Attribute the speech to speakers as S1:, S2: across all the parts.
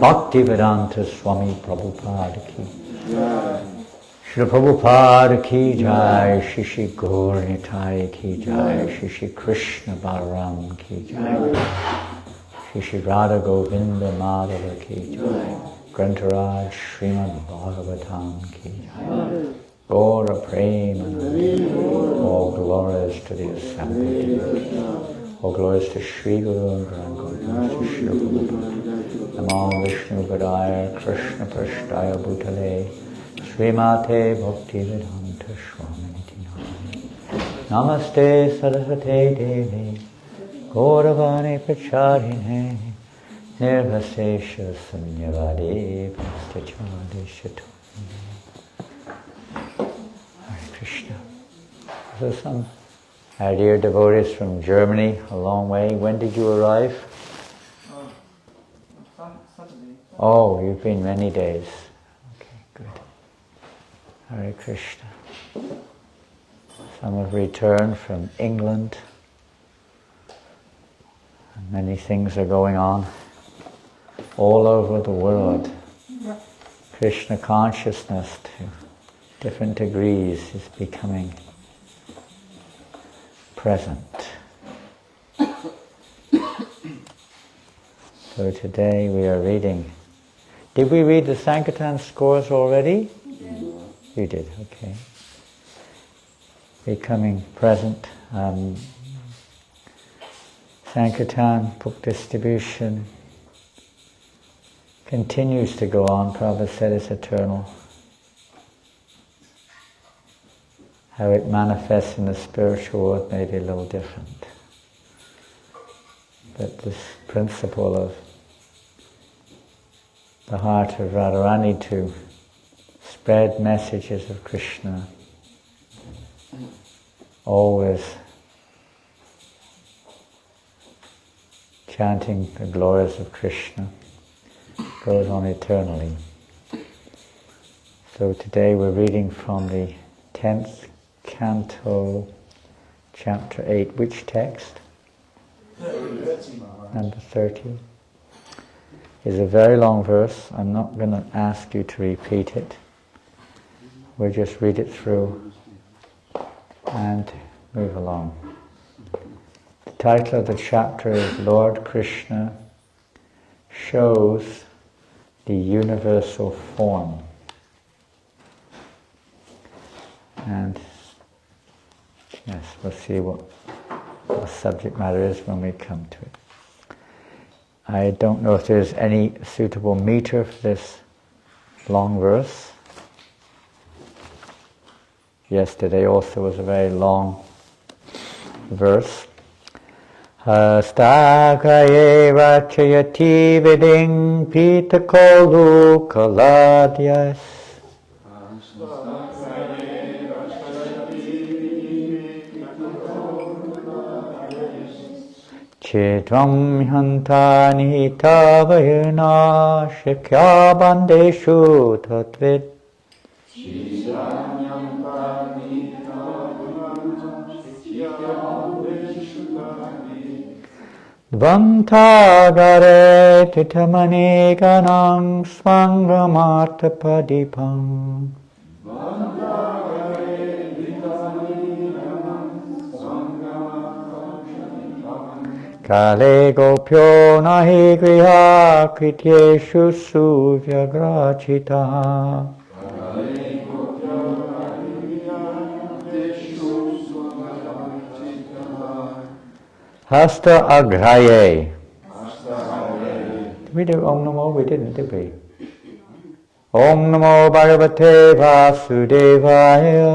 S1: Bhaktivedanta Swami Prabhupada ki Shri Prabhupada ki jai, Shri Shri Gaur Nitai ki jai, Shri Shri Krishna Balaram ki jai, Shri Shri Radha Govinda Madhava ki jai, Grantaraj Srimad Bhagavatam ki jai, Gaura Premanandi, all glories to the assembled. All glories to Shri Guru and Grand Guru, to Shri Prabhupada. Namo Vishnu Padaya Krishna Prashtaya Bhutale Srimate Bhaktivedanta Swamiti Namani Namaste Saraswate Devi Gauravani Pracharine Nirvasesha Sunyavadi Prastachadi Shatoni. Hare Krishna. So some dear devotees from Germany, a long way. When did you arrive?
S2: Saturday.
S1: Oh, you've been many days. Okay, good. Hare Krishna. Some have returned from England. And many things are going on all over the world. Krishna consciousness to different degrees is becoming present. So today we are reading. Did we read the Sankirtan scores already?
S2: Yeah.
S1: You did, okay. Becoming present. Sankirtan book distribution continues to go on. Prabhupada said it's eternal. How it manifests in the spiritual world may be a little different. But this principle of the heart of Radharani to spread messages of Krishna, always chanting the glories of Krishna, goes on eternally. So today we're reading from the 10th canto, chapter 8. Which text?
S2: 30.
S1: Number 30. Is a very long verse. I'm not going to ask you to repeat it. We'll just read it through and move along. The title of the chapter is Lord Krishna Shows the Universal Form. And yes, we'll see what the subject matter is when we come to it. I don't know if there's any suitable meter for this long verse. Yesterday also was a very long verse. Hastakaye vachayati viding pitakolu kaladyas. Chedvam hyantani tavayana shikya bandeshu tatvit. Dvantagare titamane ganam svangamarta padipam. Kale gopyo nahi griha krityeshu suvyagrachita. Hasta agraye. Did we do Om Namo? We didn't, did we? Om Namo Bhagavate Vasudevaya.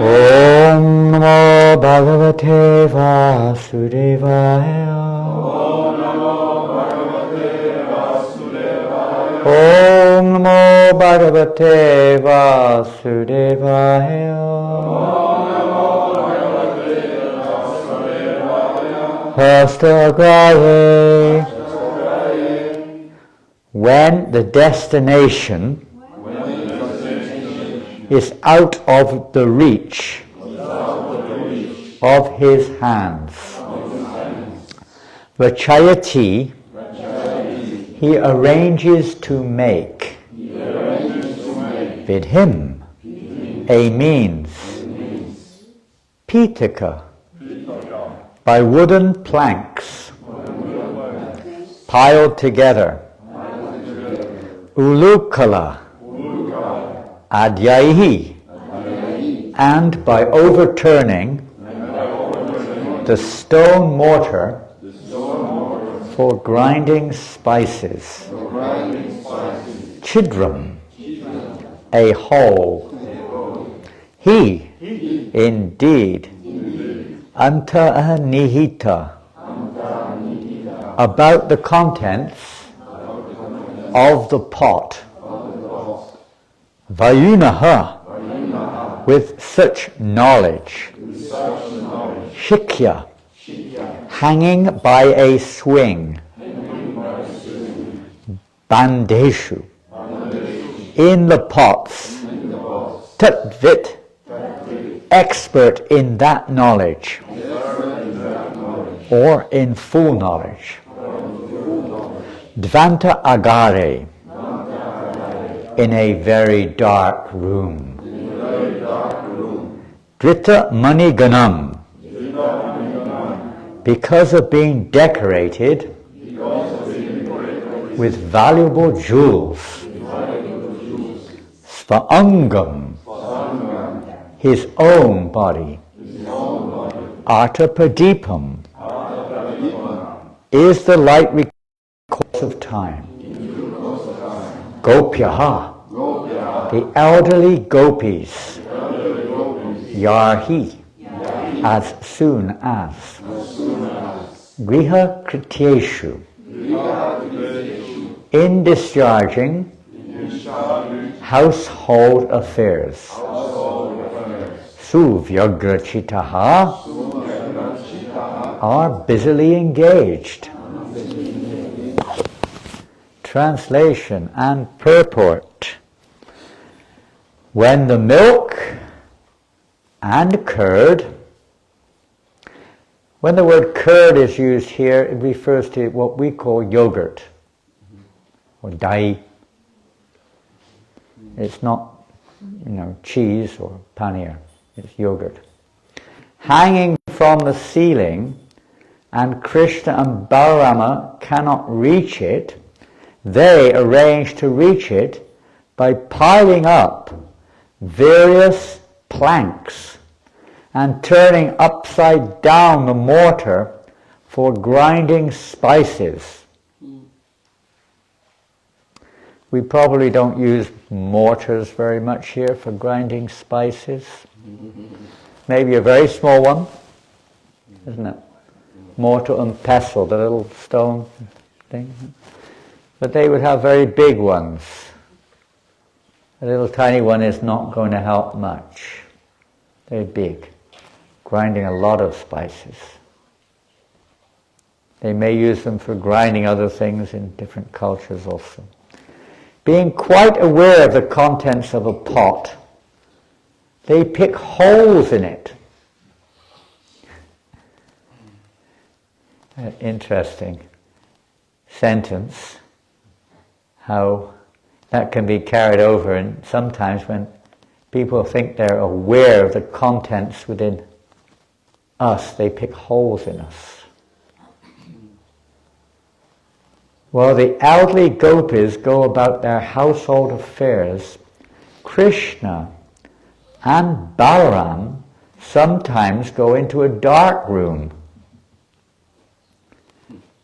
S1: Om Namo Bhagavate Vasudevaya. Om Namo Bhagavate Vasudevaya. Hastagraye. When the destination is out of the reach of his hands. Vachayati, he arranges to make. With him, a means. Pitaka, by wooden planks, piled together. Ulukala, Adyaihi, and by overturning the stone mortar for grinding spices. Chidram, a hole. He, indeed, Antanihita, about the contents of the pot. Vayunaha, with such knowledge. Shikya, hanging by a swing. Bandeshu, in the pots. Tatvit, expert in that knowledge. Or in full knowledge. Dvanta agare, in a very dark room. Drita Maniganam, because of being decorated with valuable jewels. Svaangam, his own body. Artapadipam, is the light course of time. Gopyaha, the elderly gopis. Yarhi, as soon as. Griha krityeshu, in discharging household affairs. Suvyagrachitaha, are busily engaged. Translation and purport. When the milk and curd, when the word curd is used here, it refers to what we call yogurt or dai. It's not, cheese or paneer. It's yogurt. Hanging from the ceiling, and Krishna and Balarama cannot reach it, they arrange to reach it by piling up various planks and turning upside down the mortar for grinding spices. We probably don't use mortars very much here for grinding spices. Maybe a very small one, isn't it? Mortar and pestle, the little stone thing. But they would have very big ones. A little tiny one is not going to help much. They're big, grinding a lot of spices. They may use them for grinding other things in different cultures also. Being quite aware of the contents of a pot, they pick holes in it. An interesting sentence, how that can be carried over, and sometimes when people think they're aware of the contents within us, they pick holes in us. While the elderly gopis go about their household affairs, Krishna and Balaram sometimes go into a dark room,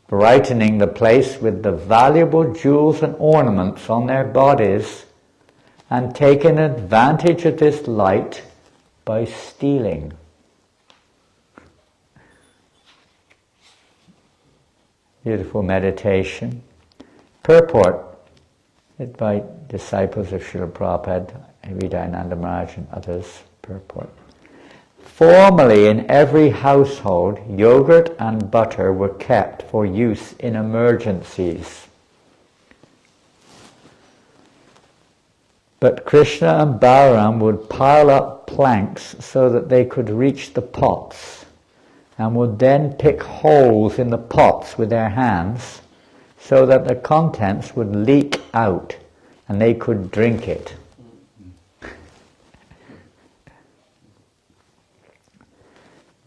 S1: brightening the place with the valuable jewels and ornaments on their bodies, and taking advantage of this light by stealing. Beautiful meditation. Purport by disciples of Srila Prabhupada, Hridayananda Maharaj and others. Purport. Formerly in every household, yogurt and butter were kept for use in emergencies. But Krishna and Balaram would pile up planks so that they could reach the pots, and would then pick holes in the pots with their hands so that the contents would leak out and they could drink it.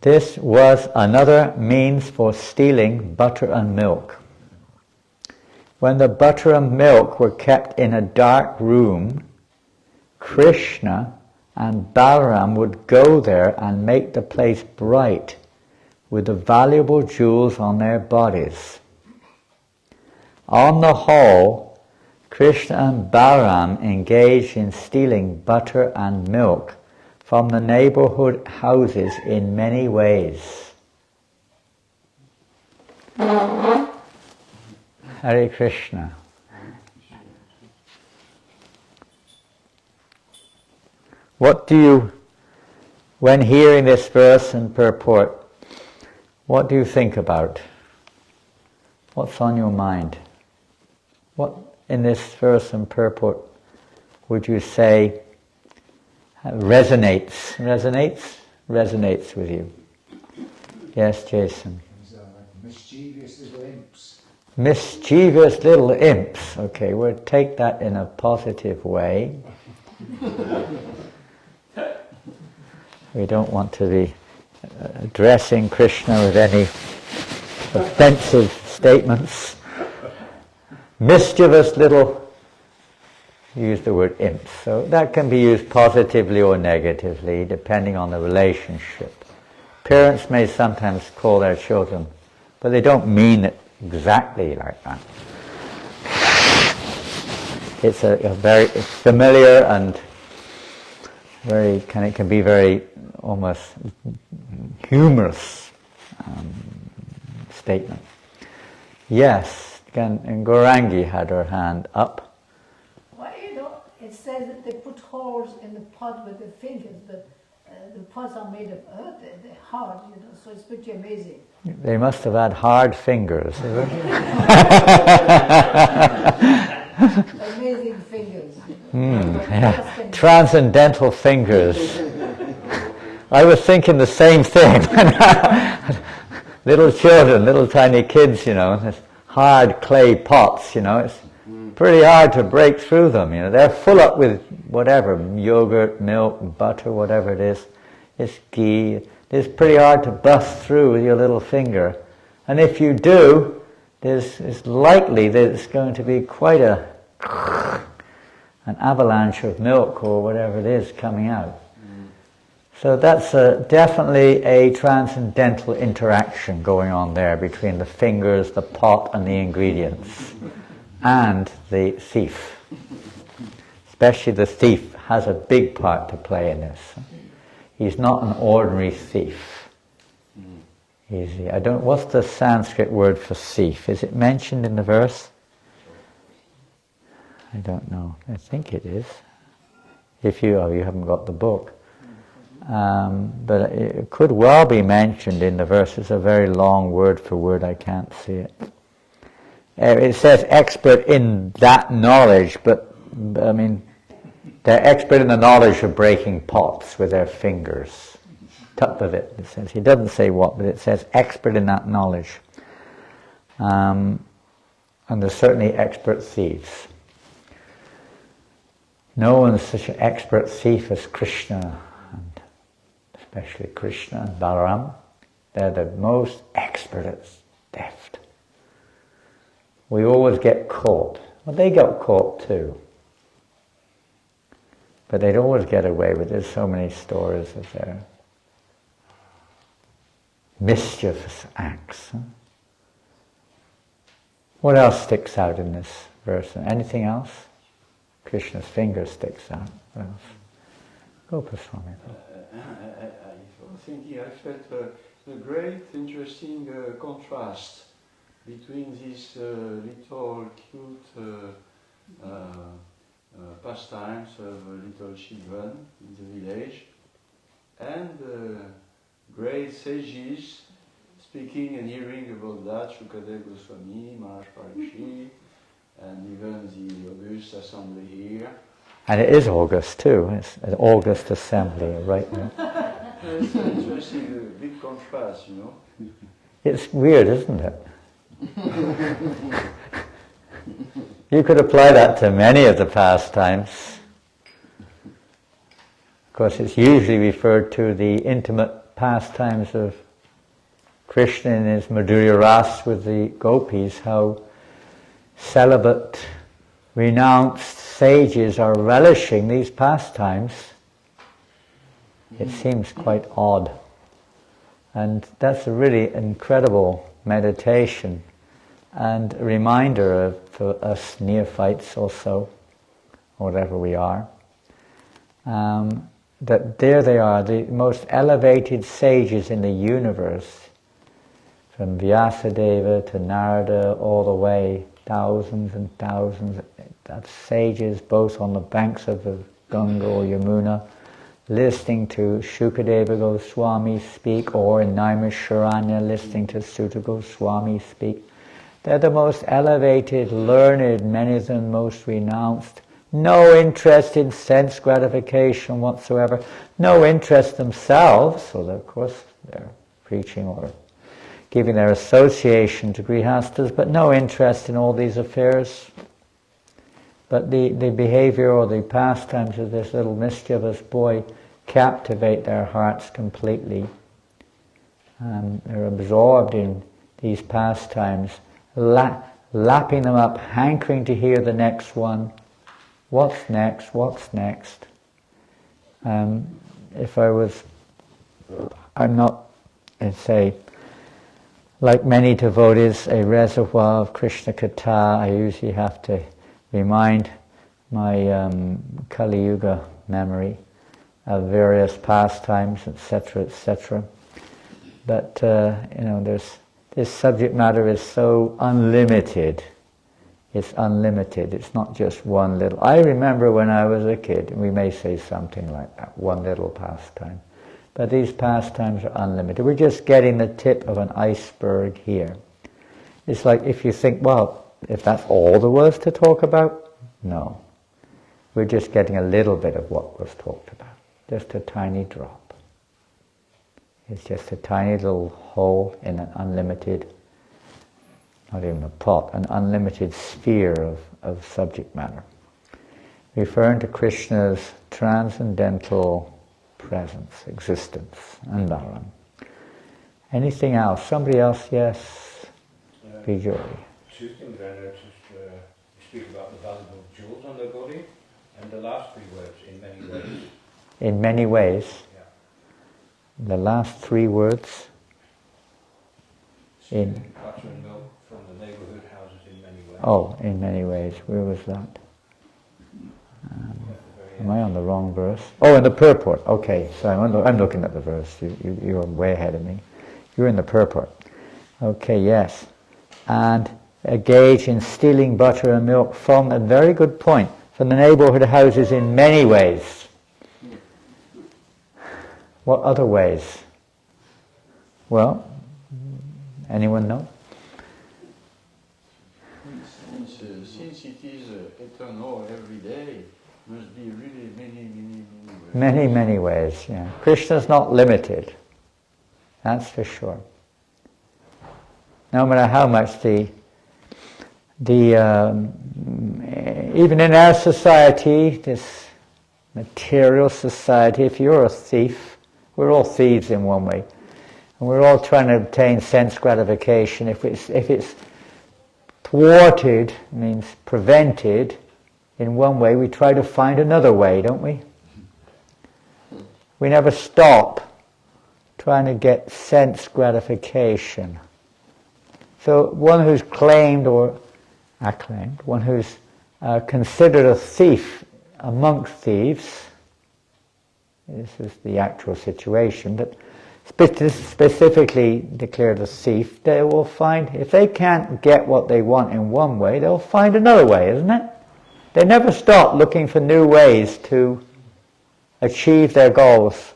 S1: This was another means for stealing butter and milk. When the butter and milk were kept in a dark room, Krishna and Balaram would go there and make the place bright with the valuable jewels on their bodies. On the whole, Krishna and Balaram engaged in stealing butter and milk from the neighborhood houses in many ways. Hare Krishna. What do you, when hearing this verse and purport, what do you think about? What's on your mind? What in this verse and purport would you say resonates with you? Yes, Jason.
S2: Mischievous little imps.
S1: Mischievous little imps. Okay, we'll take that in a positive way. We don't want to be addressing Krishna with any offensive statements. Mischievous little, use the word imps. So that can be used positively or negatively, depending on the relationship. Parents may sometimes call their children, but they don't mean it exactly like that. It's a very familiar and it can be very almost humorous statement. Yes, and Gaurangi had her hand up.
S3: Well, it says that they put holes in the pot with their fingers, but the pots are made of earth, they're hard, so it's pretty amazing.
S1: They must have had hard fingers.
S3: Amazing fingers.
S1: Yeah. Transcendental fingers. I was thinking the same thing. Little children, little tiny kids, this hard clay pots, it's pretty hard to break through them, They're full up with whatever, yogurt, milk, butter, whatever it is. It's ghee. It's pretty hard to bust through with your little finger. And if you do, it's likely that it's going to be quite an avalanche of milk or whatever it is coming out. So that's definitely a transcendental interaction going on there between the fingers, the pot, and the ingredients, and the thief. Especially the thief has a big part to play in this. He's not an ordinary thief. What's the Sanskrit word for thief? Is it mentioned in the verse? I don't know. I think it is. If you haven't got the book. But it could well be mentioned in the verse. It's a very long word for word. I can't see it. It says expert in that knowledge, but I mean, they're expert in the knowledge of breaking pots with their fingers. Top of it says. He doesn't say what, but it says expert in that knowledge. And there's certainly expert thieves. No one's such an expert thief as Krishna, and especially Krishna and Balaram. They're the most expert at theft. We always get caught. Well, they got caught too. But they'd always get away with it. There's so many stories of their mischievous acts. What else sticks out in this verse? Anything else? Krishna's finger sticks out. What else? Gopaswami.
S4: I was thinking, I felt a great, interesting contrast between these little cute pastimes of little children in the village and great sages speaking and hearing about that, Shukadeva Goswami, Maharaj Parikshit, and even the August Assembly here.
S1: And it is August too. It's an August Assembly right now.
S4: It's an interesting, big contrast,
S1: It's weird, isn't it? You could apply that to many of the pastimes. Of course, it's usually referred to the intimate pastimes of Krishna in his Madhurya Ras with the gopis, how celibate, renounced sages are relishing these pastimes. It seems quite odd. And that's a really incredible meditation and a reminder for us neophytes also, whatever we are, that there they are, the most elevated sages in the universe, from Vyasadeva to Narada all the way, thousands and thousands of sages both on the banks of the Ganga or Yamuna, listening to Shukadeva Goswami speak, or in Naimisharanya listening to Sutta Goswami speak. They're the most elevated, learned, many of them most renounced, no interest in sense gratification whatsoever, no interest themselves, so of course they're preaching or giving their association to grihastas, but no interest in all these affairs. But the behavior or the pastimes of this little mischievous boy captivate their hearts completely. They're absorbed in these pastimes, lapping them up, hankering to hear the next one. What's next? What's next? If I'm not, let's say, like many devotees, a reservoir of Krishna Katha. I usually have to remind my Kali Yuga memory of various pastimes, etc., etc. But this subject matter is so unlimited. It's unlimited. It's not just one little. I remember when I was a kid, and we may say something like that, one little pastime. But these pastimes are unlimited. We're just getting the tip of an iceberg here. It's like if you think, well, if that's all there was to talk about, no. We're just getting a little bit of what was talked about. Just a tiny drop. It's just a tiny little hole in an unlimited, not even a pot, an unlimited sphere of subject matter. Referring to Krishna's transcendental presence, existence, and Dharam. Anything else? Somebody else? Yes? Bijoy.
S5: Two things I noticed. You speak about the valuable jewels on the body, and the last three words, in many ways.
S1: In many ways.
S5: Yeah.
S1: The last three words. In
S5: butter and milk from the neighbourhood houses in many ways.
S1: Oh, in many ways. Where was that? Am I on the wrong verse? Oh, in the purport. Okay, so I'm looking at the verse. You're way ahead of me. You're in the purport. Okay, yes. And engage in stealing butter and milk from, a very good point, from the neighbourhood houses in many ways. What other ways? Well, anyone know?
S4: Since it is eternal every day, must be really many ways.
S1: Many ways, yeah. Krishna's not limited. That's for sure. No matter how much even in our society, this material society, if you're a thief, we're all thieves in one way. And we're all trying to obtain sense gratification. If it's thwarted, means prevented, in one way, we try to find another way, don't we? We never stop trying to get sense gratification. So one who's claimed or acclaimed, one who's considered a thief amongst thieves, this is the actual situation, but specifically declared a thief, they will find, if they can't get what they want in one way, they'll find another way, isn't it? They never stop looking for new ways to achieve their goals.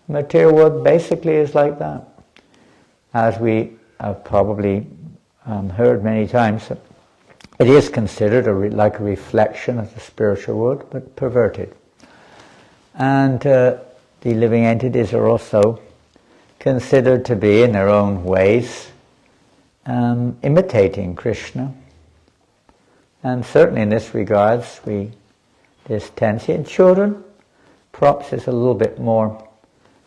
S1: The material world basically is like that. As we have probably heard many times, it is considered like a reflection of the spiritual world, but perverted. And the living entities are also considered to be, in their own ways, imitating Krishna. And certainly in this regards, this tendency in children, perhaps it's a little bit more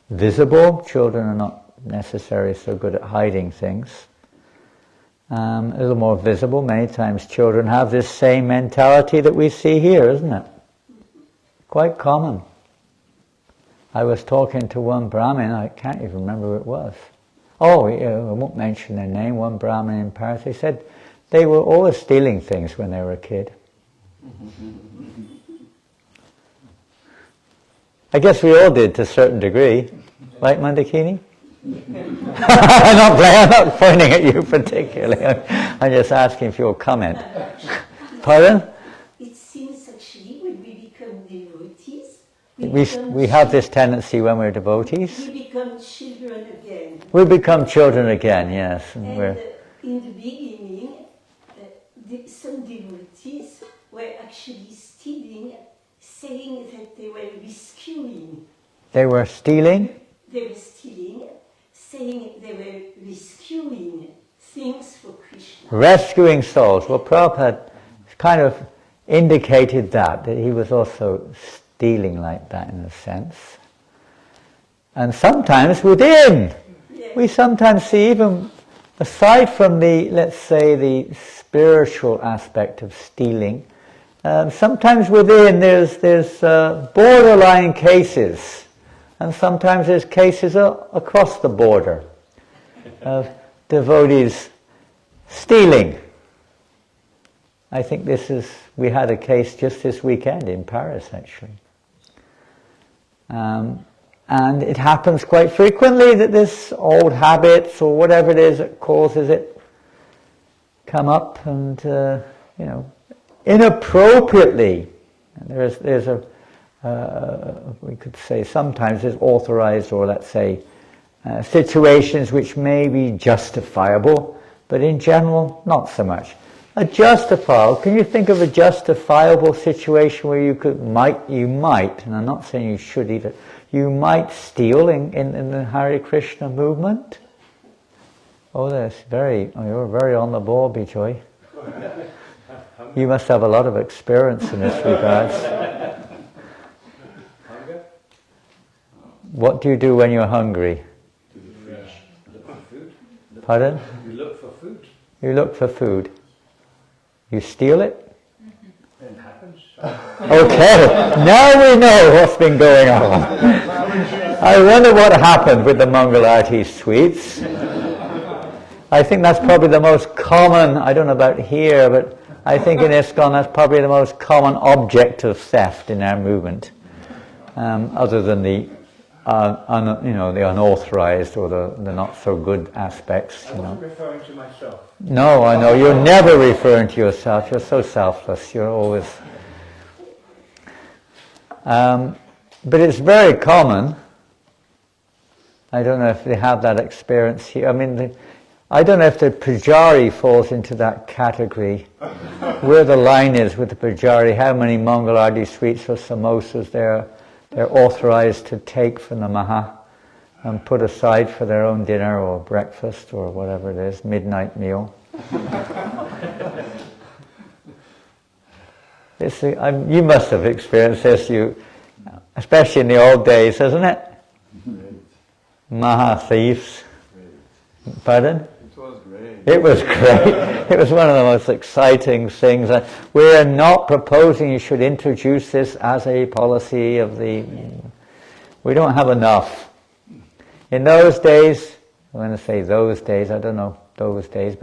S1: visible. Children are not necessarily so good at hiding things. A little more visible. Many times children have this same mentality that we see here, isn't it? Quite common. I was talking to one Brahmin, I can't even remember who it was. Oh, I won't mention their name, one Brahmin in Paris. They said they were always stealing things when they were a kid. I guess we all did to a certain degree. Right, Mandakini? I'm not pointing at you particularly. I'm just asking for your comment. Pardon?
S6: It seems actually when we become devotees,
S1: We have this tendency when we're devotees.
S6: we become children again.
S1: We become children again, yes.
S6: And in the beginning, some devotees were actually stealing, saying that they were rescuing.
S1: They were stealing?
S6: They were stealing, saying they were rescuing things for Krishna.
S1: Rescuing souls. Well, Prabhupada kind of indicated that he was also stealing like that in a sense. And sometimes within.
S6: Yes.
S1: We sometimes see, even aside from the, let's say, the spiritual aspect of stealing, sometimes within there's borderline cases, and sometimes there's cases across the border of devotees stealing. I think we had a case just this weekend in Paris, actually. And it happens quite frequently that this old habits or whatever it is that causes it come up and, inappropriately. And there's we could say sometimes there's authorized, or let's say, situations which may be justifiable, but in general, not so much. Can you think of a justifiable situation where you might, and I'm not saying you should either, you might steal in the Hare Krishna movement? Oh, you're very on the ball, Bijoy. You must have a lot of experience in this regards.
S5: Hunger?
S1: What do you do when you're hungry?
S5: Look for food.
S1: Pardon?
S5: You look for food.
S1: You look for food. You steal it?
S5: It happens.
S1: Okay, now we know what's been going on. I wonder what happened with the Mangalarti sweets. I think that's probably the most common, I don't know about here, but I think in ISKCON that's probably the most common object of theft in our movement, other than the the unauthorized or the not so good aspects.
S5: I wasn't referring to myself.
S1: No, I know, you're never referring to yourself, you're so selfless, you're always... but it's very common. I don't know if they have that experience here. I mean, I don't know if the pujari falls into that category, where the line is with the pujari, how many Mangalarti sweets or samosas they're authorized to take from the Maha and put aside for their own dinner or breakfast or whatever it is, midnight meal. You must have experienced this, especially in the old days, isn't it? Maha thieves. Pardon?
S4: It was great.
S1: It was great. It was one of the most exciting things. We're not proposing you should introduce this as a policy of the... We don't have enough. In those days, I'm going to say those days, I don't know those days,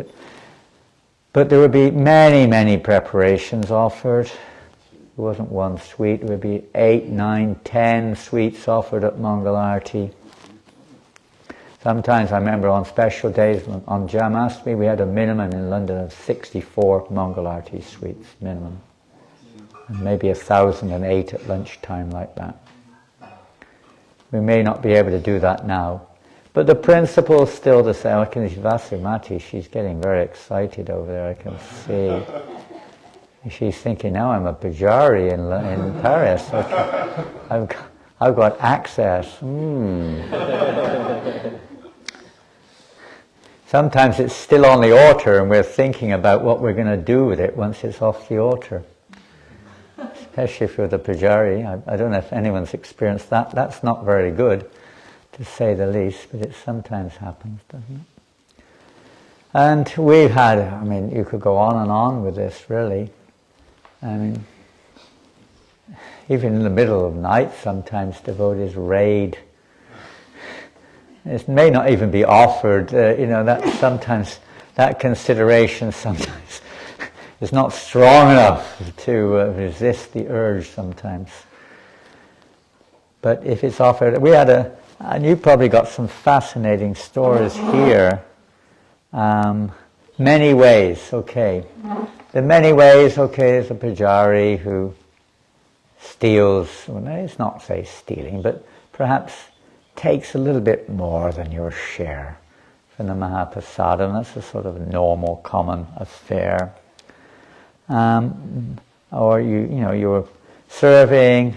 S1: but there would be many, many preparations offered. It wasn't one sweet, there would be 8, 9, 10 sweets offered at Mangalarti. Sometimes I remember on special days, on Jamashtami, we had a minimum in London of 64 Mangalarti sweets, minimum. And maybe 1,008 at lunchtime like that. We may not be able to do that now. But the principle is still the same. I can see Vasumati, she's getting very excited over there, I can see. She's thinking, now I'm a pujari in Paris. Okay. I've got access. Sometimes it's still on the altar and we're thinking about what we're going to do with it once it's off the altar. Especially for the pujari. I don't know if anyone's experienced that. That's not very good, to say the least, but it sometimes happens, doesn't it? And we've had, you could go on and on with this, really. Even in the middle of night, sometimes devotees raid. It may not even be offered, that sometimes, that consideration sometimes is not strong enough to resist the urge sometimes. But if it's offered, we had and you probably got some fascinating stories here. Many ways, okay. The many ways, okay, there's a pujari who steals, it's not say stealing, but perhaps takes a little bit more than your share from the Mahaprasadam. That's a sort of normal, common affair. Or you're serving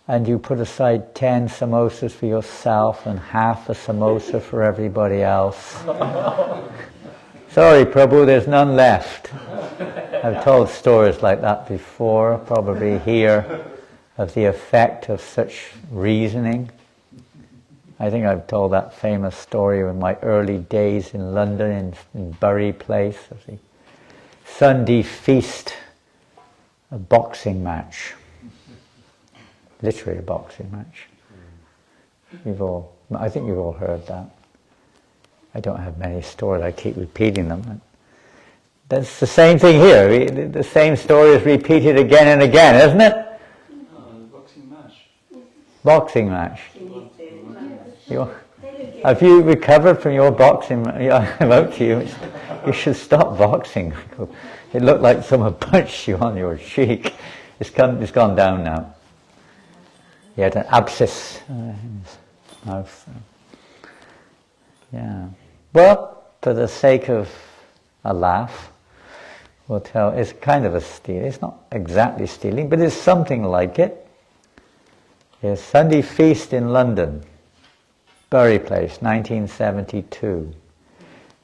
S1: and you put aside 10 samosas for yourself and half a samosa for everybody else. Sorry, Prabhu, there's none left. I've told stories like that before, probably here of the effect of such reasoning. I think I've told that famous story of my early days in London, in Bury Place, of the Sunday feast, a boxing match. Literally a boxing match. I think you've all heard that. I don't have many stories, I keep repeating them. That's the same thing here. The same story is repeated again and again, isn't it?
S4: Boxing match.
S1: Boxing match. Have you recovered from your boxing? I wrote to you. You should stop boxing. It looked like someone punched you on your cheek. It's gone down now. He had an abscess in his mouth. Yeah. Well, for the sake of a laugh, we'll tell. It's kind of a steal. It's not exactly stealing, but it's something like it. It's Sunday feast in London, Bury Place, 1972.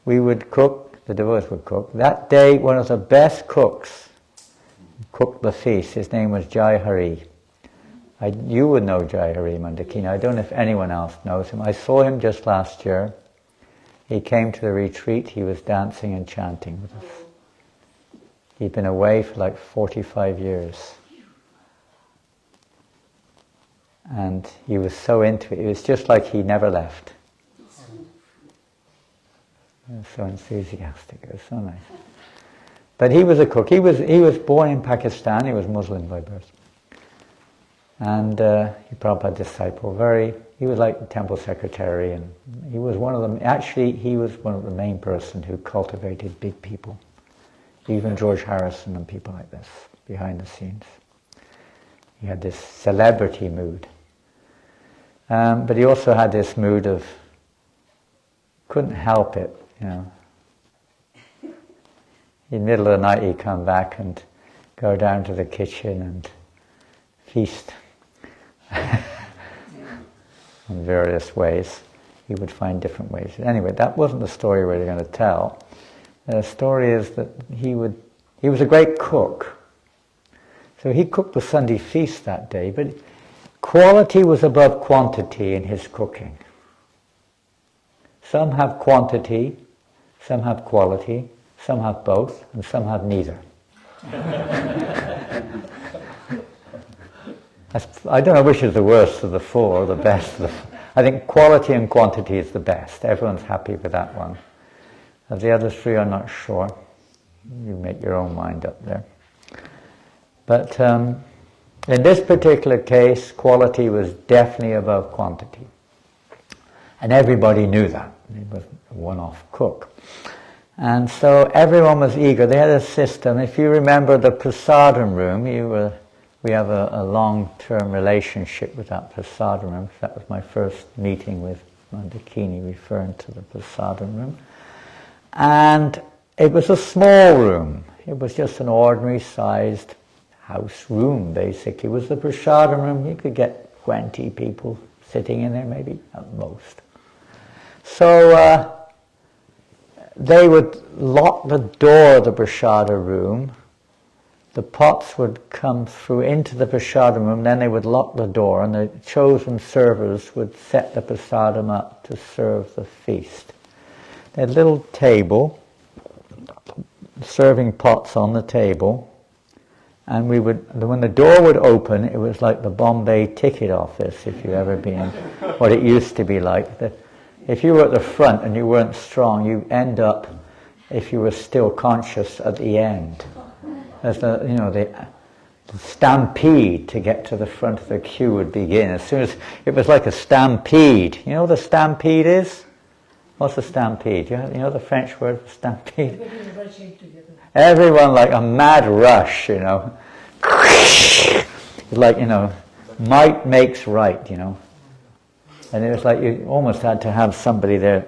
S1: We would cook, the devotees would cook. That day, one of the best cooks cooked the feast. His name was Jai Hari. You would know Jai Hari Mandakini. I don't know if anyone else knows him. I saw him just last year. He came to the retreat. He was dancing and chanting with us. He'd been away for like 45 years. And he was so into it. It was just like he never left. He was so enthusiastic. It was so nice. But he was a cook. He was born in Pakistan. He was Muslim by birth. And he Prabhupada disciple. He was like the temple secretary, and he was one of them. Actually, he was one of the main person who cultivated big people. Even George Harrison and people like this, behind the scenes. He had this celebrity mood. But he also had this mood of, couldn't help it, you know. In the middle of the night he'd come back and go down to the kitchen and feast. In various ways. He would find different ways. Anyway, that wasn't the story we're going to tell. The story is that he was a great cook. So he cooked the Sunday feast that day, but quality was above quantity in his cooking. Some have quantity, some have quality, some have both, and some have neither. I don't know which is the worst of the four, or the best. I think quality and quantity is the best. Everyone's happy with that one. Of the other three, I'm not sure. You make your own mind up there. But in this particular case, quality was definitely above quantity. And everybody knew that. He wasn't a one-off cook. And so everyone was eager. They had a system. If you remember the prasadam room, we have a long-term relationship with that prasadam room. That was my first meeting with Mandakini, referring to the prasadam room. And it was a small room. It was just an ordinary sized house room, basically. It was the prasadam room. You could get 20 people sitting in there, maybe, at most. So they would lock the door of the prasadam room. The pots would come through into the prasadam room, then they would lock the door, and the chosen servers would set the prasadam up to serve the feast. They had a little table, serving pots on the table, and when the door would open, it was like the Bombay ticket office, if you've ever been, what it used to be like. If you were at the front and you weren't strong, you end up, if you were still conscious, at the end. As the stampede to get to the front of the queue would begin. As soon as it was like a stampede. You know what a stampede is? What's a stampede? You know the French word for stampede? Everyone like a mad rush, you know. Like, might makes right, you know. And it was like you almost had to have somebody there,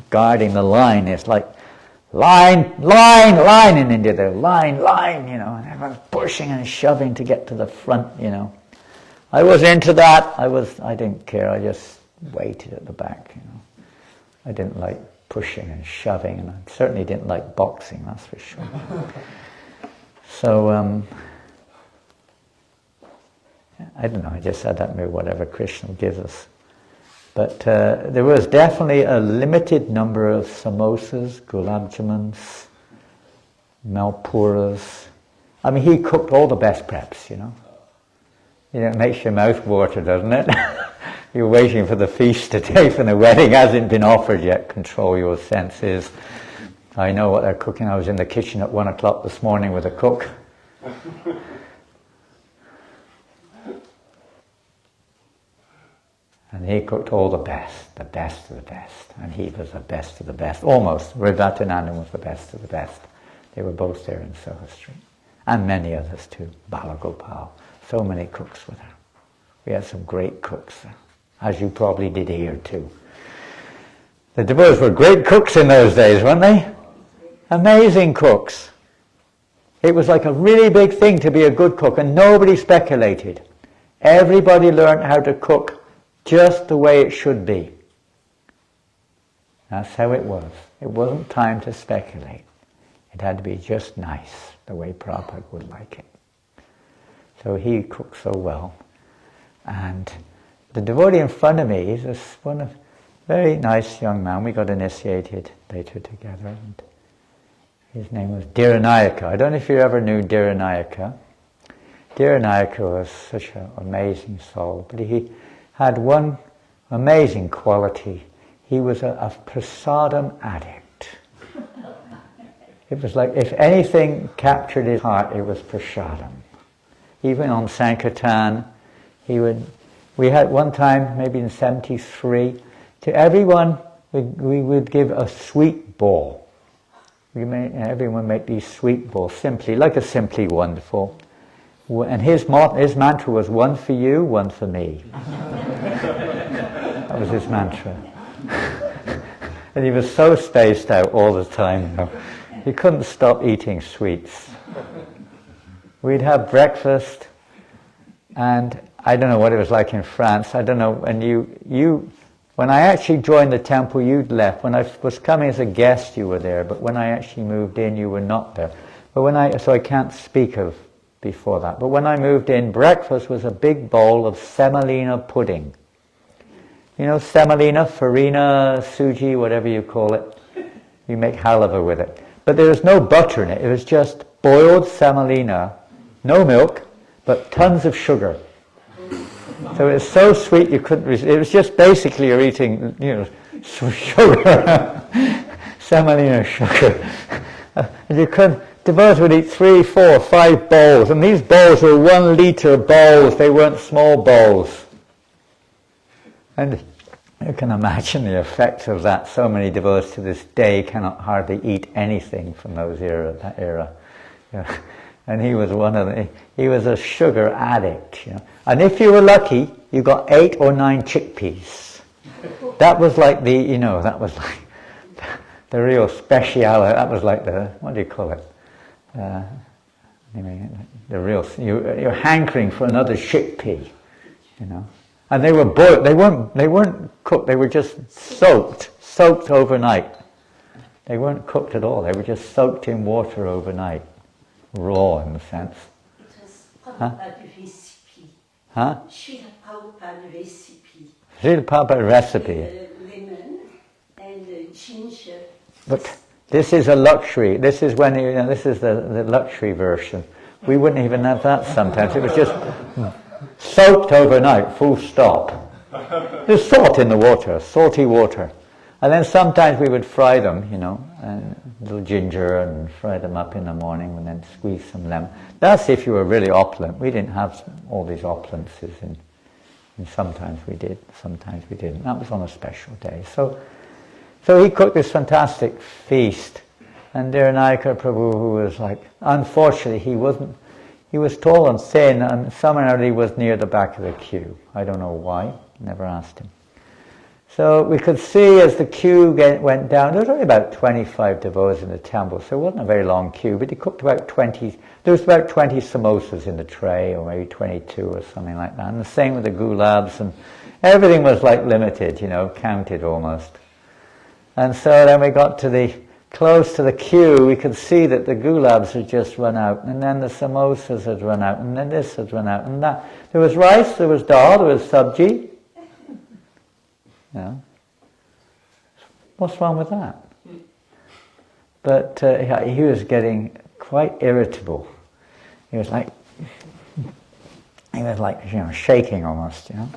S1: guarding the line. It's like, line in India, they're line, and everyone's pushing and shoving to get to the front, I was into that. I didn't care. I just waited at the back, I didn't like pushing and shoving, and I certainly didn't like boxing, that's for sure. So I don't know, I just said that, maybe whatever Krishna gives us. But there was definitely a limited number of samosas, gulab jamans, malpuras. I mean, he cooked all the best preps, you know. You know, it makes your mouth water, doesn't it? You're waiting for the feast today, for the wedding hasn't been offered yet. Control your senses. I know what they're cooking. I was in the kitchen at 1 o'clock this morning with a cook. And he cooked all the best of the best. And he was the best of the best. Almost. Rivatanandan was the best of the best. They were both there in Soho Street. And many others too. Balagopal. So many cooks were there. We had some great cooks there. As you probably did here too. The devotees were great cooks in those days, weren't they? Amazing cooks. It was like a really big thing to be a good cook, and nobody speculated. Everybody learned how to cook just the way it should be. That's how it was. It wasn't time to speculate. It had to be just nice, the way Prabhupada would like it. So he cooked so well. And the devotee in front of me is this very nice young man. We got initiated later together. And his name was Dhiranayaka. I don't know if you ever knew Dhiranayaka. Dhiranayaka was such an amazing soul, but he had one amazing quality. He was a prasadam addict. It was like if anything captured his heart, it was prasadam. Even on Sankirtan, we had one time, maybe in 73, to everyone we would give a sweet ball. Everyone make these sweet balls, simply, like a Simply Wonderful. And his mantra was, one for you, one for me. That was his mantra. And he was so spaced out all the time, you know. He couldn't stop eating sweets. We'd have breakfast, and I don't know what it was like in France. I don't know, and when I actually joined the temple, you'd left. When I was coming as a guest, you were there, but when I actually moved in, you were not there. So I can't speak of before that. But when I moved in, breakfast was a big bowl of semolina pudding. You know, semolina, farina, suji, whatever you call it. You make halava with it. But there was no butter in it. It was just boiled semolina, no milk, but tons of sugar. So it was so sweet you couldn't resist. It was just basically you're eating, you know, sugar, semolina sugar. And you couldn't. Devotees would eat 3, 4, 5 bowls, and these bowls were 1 liter bowls. They weren't small bowls. And you can imagine the effect of that. So many devotees to this day cannot hardly eat anything from that era. Yeah. And he was he was a sugar addict, you know. And if you were lucky, you got 8 or 9 chickpeas. That was like the real speciality. That was like what do you call it? The real, you're hankering for another chickpea, you know. And they were boiled. They weren't cooked. They were just soaked overnight. They weren't cooked at all. They were just soaked in water overnight. Raw in a sense.
S6: It was Prabhupada recipe.
S1: Huh?
S6: Srila Prabhupada recipe.
S1: Srila Prabhupada recipe.
S6: Lemon and ginger.
S1: But this is a luxury. This is when this is the luxury version. We wouldn't even have that sometimes. It was just soaked overnight, full stop. There's salt in the water, salty water. And then sometimes we would fry them, you know, and a little ginger and fry them up in the morning and then squeeze some lemon. That's if you were really opulent. We didn't have all these opulences, and sometimes we did, sometimes we didn't. That was on a special day. So he cooked this fantastic feast. And Dhiranayaka Prabhu, who was like, unfortunately he was tall and thin, and somehow he was near the back of the queue. I don't know why, never asked him. So we could see as the queue went down, there was only about 25 devotees in the temple, so it wasn't a very long queue, but he cooked about 20, there was about 20 samosas in the tray, or maybe 22 or something like that. And the same with the gulabs, and everything was like limited, you know, counted almost. And so then we got to the close to the queue, we could see that the gulabs had just run out, and then the samosas had run out, and then this had run out, and that. There was rice, there was dal, there was sabji. Yeah. What's wrong with that? But he was getting quite irritable. He was like, shaking almost, And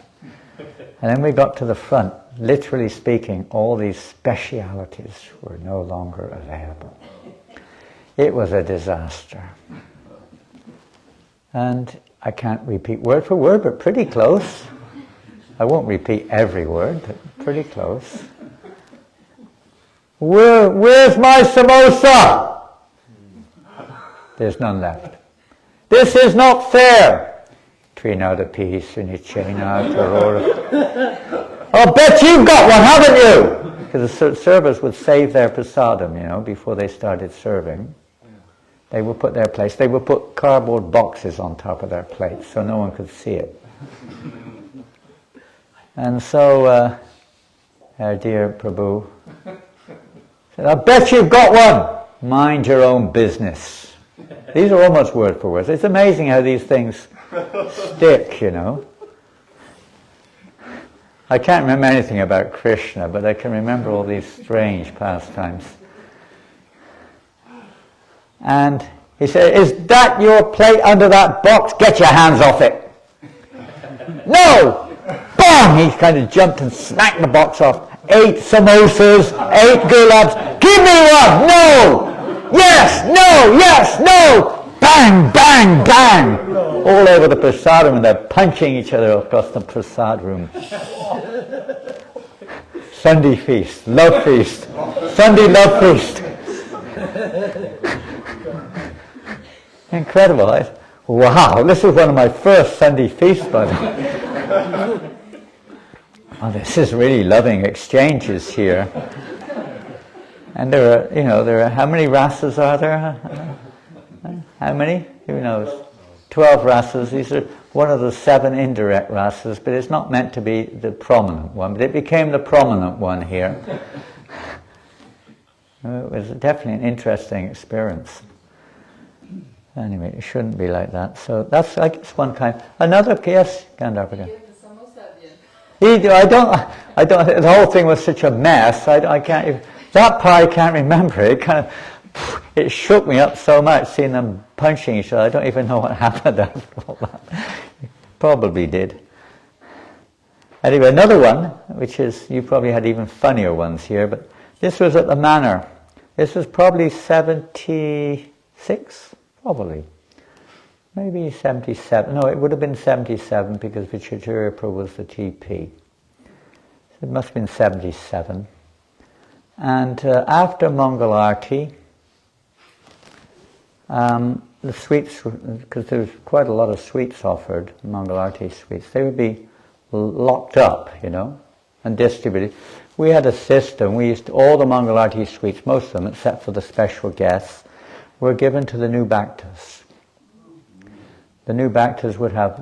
S1: then we got to the front. Literally speaking, all these specialities were no longer available. It was a disaster. And I can't repeat word for word, but pretty close. I won't repeat every word, but pretty close. Where's my samosa? There's none left. This is not fair. Trinada piece in China. I'll bet you've got one, haven't you? Because the servers would save their prasadam, before they started serving. They would put their plates. They would put cardboard boxes on top of their plates so no one could see it. And so, our dear Prabhu said, I bet you've got one. Mind your own business. These are almost word for word. It's amazing how these things stick, I can't remember anything about Krishna, but I can remember all these strange pastimes. And he said, is that your plate under that box? Get your hands off it. No! Bang! He kind of jumped and smacked the box off. 8 samosas, 8 gulabs. Give me one! No! Yes! No! Yes! No! Bang! Bang! Bang! All over the prasadam, and they're punching each other across the prasad room. Sunday feast, love feast, Sunday love feast. Incredible. Wow, this was one of my first Sunday feasts, by the way. Oh, this is really loving exchanges here. And there are, how many rasas are there? How many? Who knows? 12 rasas. These are one of the 7 indirect rasas, but it's not meant to be the prominent one, but it became the prominent one here. It was definitely an interesting experience. Anyway, it shouldn't be like that. So that's, I guess, one kind. Another, yes, Gandharva. I don't, the whole thing was such a mess, I can't even, that part I can't remember. It shook me up so much seeing them punching each other. I don't even know what happened after all that. Probably did. Anyway, another one, which is, you probably had even funnier ones here, but this was at the manor. This was probably 76, probably. Maybe 77. No, it would have been 77 because Vichitrapur was the TP. So it must have been 77. And after Mangal Arti, the sweets, because there was quite a lot of sweets offered, Mangal Arti sweets, they would be locked up, and distributed. We had a system. We used to, all the Mangal Arti sweets, most of them, except for the special guests, were given to the new bhaktas. The new bhaktas would have,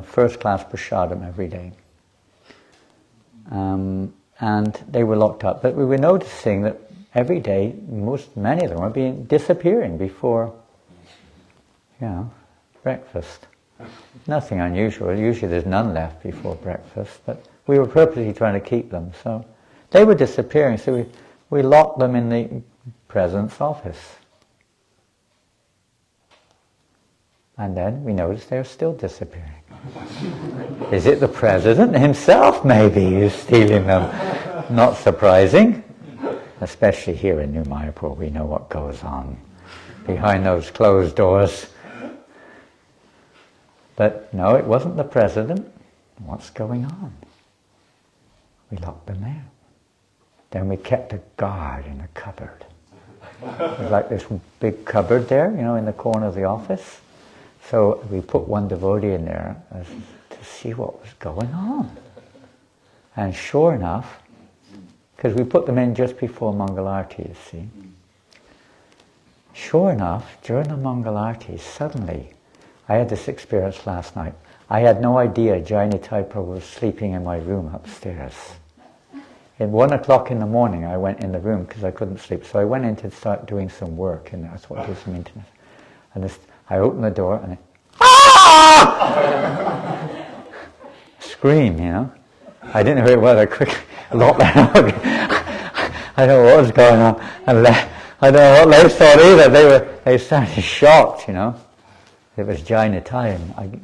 S1: first-class prasadam every day. And they were locked up. But we were noticing that every day, many of them were disappearing before, breakfast. Nothing unusual. Usually there's none left before breakfast, but we were purposely trying to keep them. So they were disappearing, so we locked them in the president's office. And then we noticed they were still disappearing. Is it the president himself, maybe, who's stealing them? Not surprising. Especially here in New Mayapur, we know what goes on behind those closed doors. But no, it wasn't the president. What's going on? We locked them there. Then we kept a guard in a cupboard. There's like this big cupboard there, in the corner of the office. So we put one devotee in there to see what was going on. And sure enough, because we put them in just before Mangalarti, you see. Sure enough, during the Mangalarti, suddenly, I had this experience last night. I had no idea Jaini Taipa was sleeping in my room upstairs. At 1 o'clock in the morning, I went in the room because I couldn't sleep. So I went in to start doing some work in there. I thought, do some maintenance. And I opened the door and scream, you know. I didn't know who it was. I quickly locked that up. I don't know what was going on. And I don't know what they thought either. They sounded shocked, you know. It was Jai Nitai.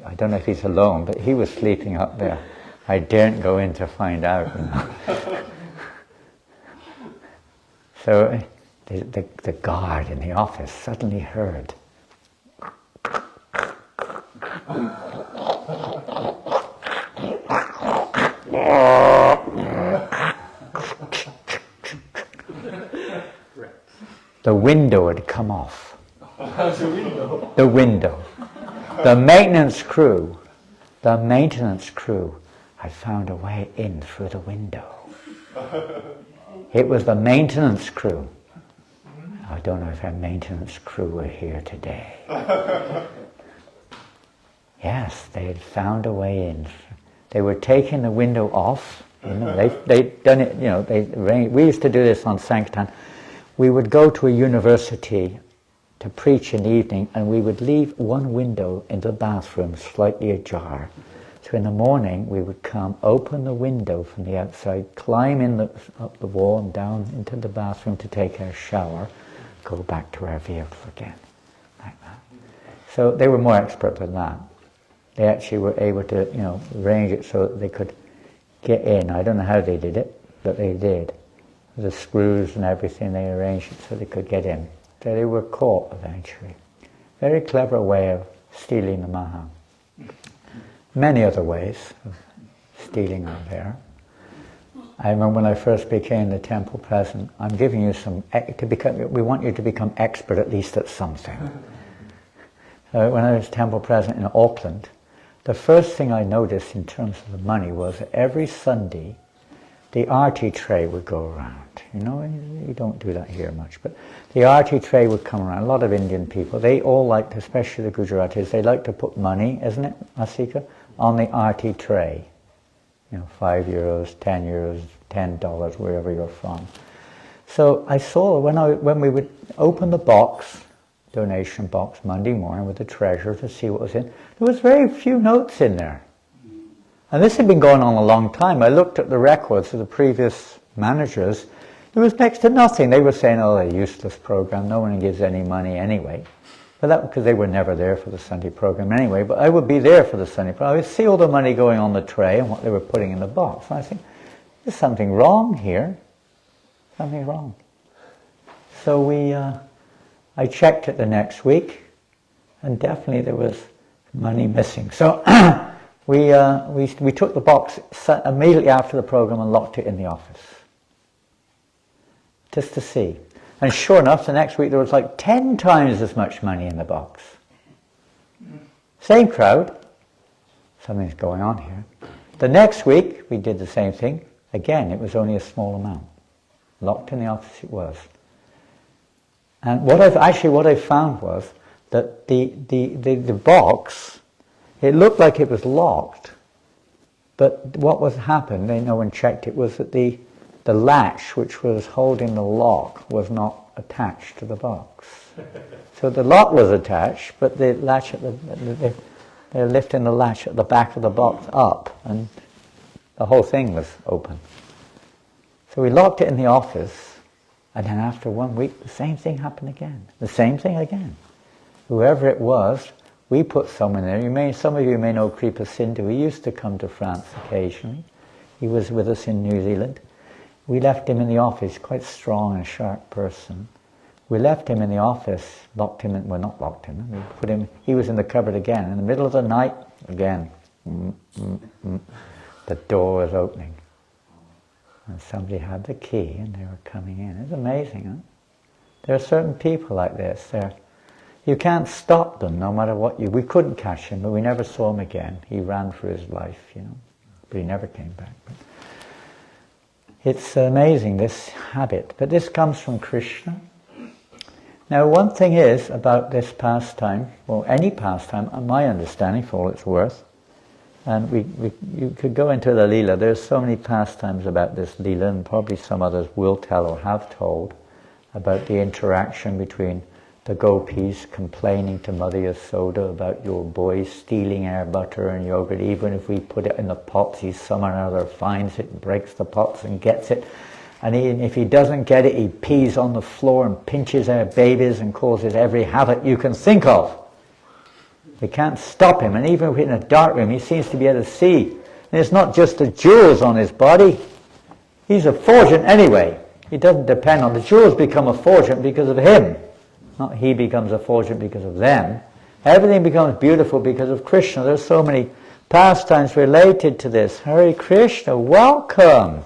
S1: I don't know if he's alone, but he was sleeping up there. I daren't go in to find out, you know. So the guard in the office suddenly heard. The window had come off. The window. The maintenance crew had found a way in through the window. It was the maintenance crew. I don't know if our maintenance crew were here today. Yes, they had found a way in. They were taking the window off. You know, they'd done it. You know, we used to do this on Sankirtan. We would go to a university to preach in the evening, and we would leave one window in the bathroom slightly ajar. So in the morning, we would come, open the window from the outside, climb up the wall and down into the bathroom to take our shower, go back to our vehicle again, like that. So they were more expert than that. They actually were able to, you know, arrange it so that they could get in. I don't know how they did it, but they did. The screws and everything, they arranged it so they could get in. So they were caught eventually. Very clever way of stealing the Maha. Many other ways of stealing are there. I remember when I first became the temple president, I'm giving you we want you to become expert at least at something. So when I was temple president in Auckland, the first thing I noticed in terms of the money was that every Sunday the arti tray would go around. You know, you don't do that here much, but the arti tray would come around. A lot of Indian people, they all liked, especially the Gujaratis, they like to put money, isn't it, Asika, on the arti tray. You know, €5, €10, $10, wherever you're from. So I saw when we would open the box, donation box, Monday morning with the treasurer to see what was in, there was very few notes in there. And this had been going on a long time. I looked at the records of the previous managers. There was next to nothing. They were saying, oh, a useless program. No one gives any money anyway. But that because they were never there for the Sunday program anyway. But I would be there for the Sunday program. I would see all the money going on the tray and what they were putting in the box. And I think, there's something wrong here. Something wrong. So I checked it the next week, and definitely there was money missing. So we took the box immediately after the program and locked it in the office, just to see. And sure enough, the next week there was like 10 times as much money in the box. Same crowd. Something's going on here. The next week we did the same thing. Again, it was only a small amount. Locked in the office it was. And what I found was that the box, it looked like it was locked, but what was happened, no one checked it, was that the latch which was holding the lock was not attached to the box. So the lock was attached, but the latch they're lifting the latch at the back of the box up, and the whole thing was open. So we locked it in the office, and then after 1 week, the same thing happened again. The same thing again. Whoever it was, we put someone there. Some of you may know Kripa Sindhu. He used to come to France occasionally. He was with us in New Zealand. We left him in the office, quite strong and sharp person. We left him in the office, locked him in, well, not locked him, we put him, he was in the cupboard again. In the middle of the night, again, the door was opening. And somebody had the key and they were coming in. It's amazing, huh? There are certain people like this. You can't stop them no matter what we couldn't catch him, but we never saw him again. He ran for his life, but he never came back. But it's amazing, this habit. But this comes from Krishna. Now, one thing is about this pastime, well, any pastime, my understanding for all it's worth, And you could go into the Leela. There's so many pastimes about this Leela, and probably some others will tell or have told about the interaction between the gopis complaining to Mother Yasoda about your boys stealing our butter and yogurt. Even if we put it in the pots, he somehow or other finds it, breaks the pots and gets it. And even if he doesn't get it, he pees on the floor and pinches our babies and causes every havoc you can think of. We can't stop him, and even in a dark room, he seems to be able to see. And it's not just the jewels on his body. He's a fortune anyway. He doesn't depend on the jewels become a fortune because of him. Not he becomes a fortune because of them. Everything becomes beautiful because of Krishna. There's so many pastimes related to this. Hare Krishna, welcome.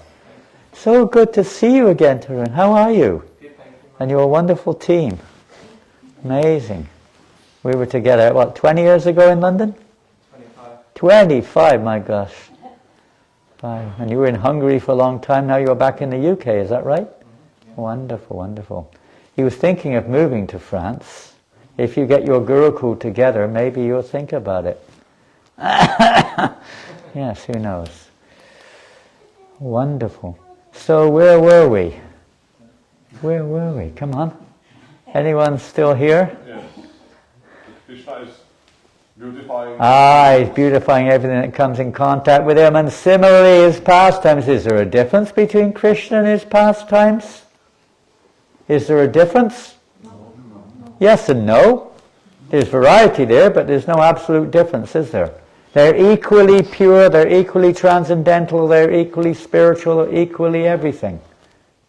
S1: So good to see you again, Tarun. How are you? And you're a wonderful team. Amazing. We were together, 20 years ago in London? 25. 25, my gosh. 5. And you were in Hungary for a long time, now you're back in the UK, is that right? Yeah. Wonderful, wonderful. He was thinking of moving to France. If you get your Gurukul together, maybe you'll think about it. Yes, who knows. Wonderful. So where were we? Where were we? Come on. Anyone still here?
S7: Yes. Krishna is beautifying.
S1: He's beautifying everything that comes in contact with him, and similarly his pastimes. Is there a difference between Krishna and his pastimes? Is there a difference? No. Yes and no. There's variety there, but there's no absolute difference, is there? They're equally pure, they're equally transcendental, they're equally spiritual, they're equally everything.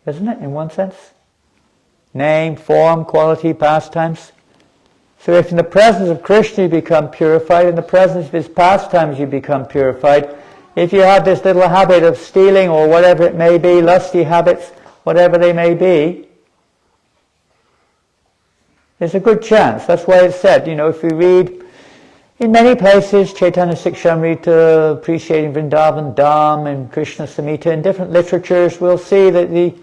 S1: Isn't it, in one sense? Name, form, quality, pastimes. So if in the presence of Krishna you become purified, in the presence of his pastimes you become purified, if you have this little habit of stealing or whatever it may be, lusty habits, whatever they may be, there's a good chance. That's why it's said, if we read in many places, Chaitanya Sikshamrita, Appreciating Vrindavan Dham, and Krishna Samhita, in different literatures, we'll see that the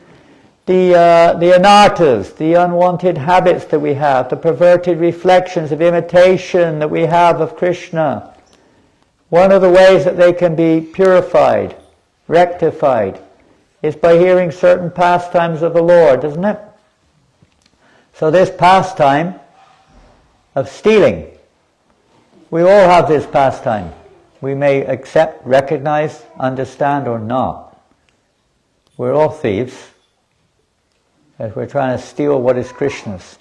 S1: anarthas, the unwanted habits that we have, the perverted reflections of imitation that we have of Krishna, one of the ways that they can be purified, rectified, is by hearing certain pastimes of the Lord, isn't it? So this pastime of stealing, we all have this pastime. We may accept, recognize, understand or not. We're all thieves. As we're trying to steal what is Krishna's.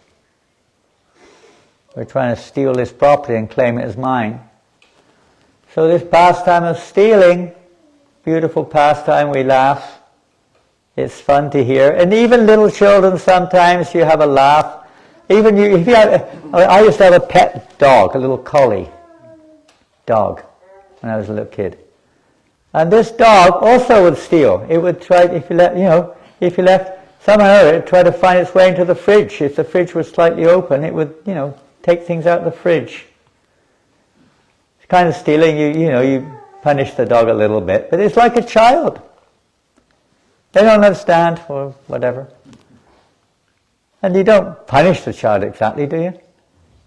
S1: We're trying to steal this property and claim it as mine. So this pastime of stealing, beautiful pastime, we laugh. It's fun to hear. And even little children, sometimes you have a laugh. Even I used to have a pet dog, a little collie dog, when I was a little kid. And this dog also would steal. It would try, if you left, somehow it would try to find its way into the fridge. If the fridge was slightly open, it would, take things out of the fridge. It's kind of stealing. You punish the dog a little bit, but it's like a child. They don't understand, or whatever. And you don't punish the child exactly, do you?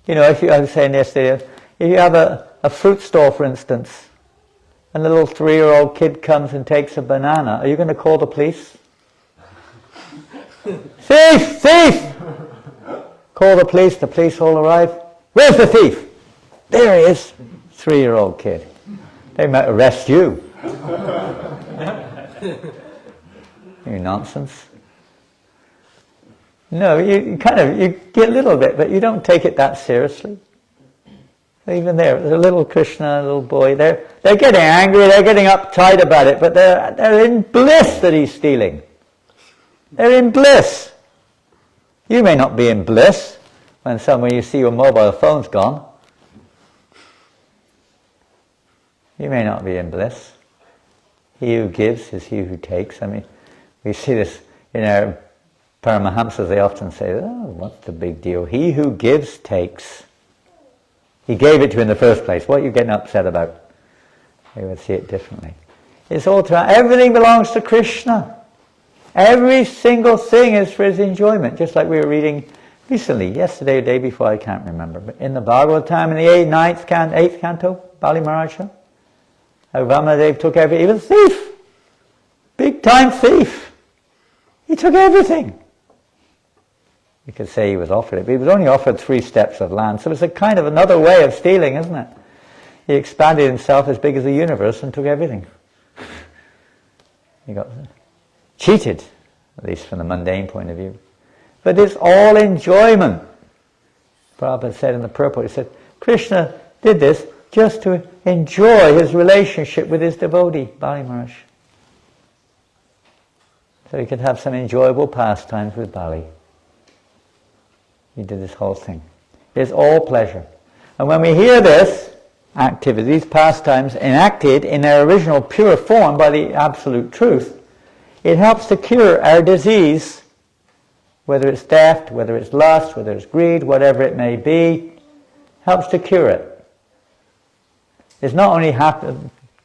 S1: If I was saying yesterday, if you have a fruit stall, for instance, and a little 3-year-old kid comes and takes a banana, are you going to call the police? Thief! Thief! Call the police will arrive. Where's the thief? There he is. 3-year-old kid. They might arrest you. You nonsense. No, you get a little bit, but you don't take it that seriously. Even there, the little Krishna, little boy, they're getting angry, they're getting uptight about it, but they're in bliss that he's stealing. They're in bliss. You may not be in bliss when you see your mobile phone's gone. You may not be in bliss. He who gives is he who takes. We see this in our Paramahamsas. They often say, what's the big deal? He who gives takes. He gave it to you in the first place. What are you getting upset about? We would see it differently. It's all everything belongs to Krishna. Every single thing is for his enjoyment. Just like we were reading recently, yesterday or the day before, I can't remember. But in the Bhagavatam, in the 8th canto, Bali Maharaja, Vamadev took everything. He was a thief. Big time thief. He took everything. You could say he was offered it, but he was only offered 3 steps of land. So it's a kind of another way of stealing, isn't it? He expanded himself as big as the universe and took everything. He got cheated, at least from the mundane point of view. But it's all enjoyment. Prabhupada said in the purport, he said, Krishna did this just to enjoy his relationship with his devotee, Bali Maharaj. So he could have some enjoyable pastimes with Bali. He did this whole thing. It's all pleasure. And when we hear this activity, these pastimes enacted in their original pure form by the absolute truth, it helps to cure our disease, whether it's theft, whether it's lust, whether it's greed, whatever it may be, helps to cure it. It's not only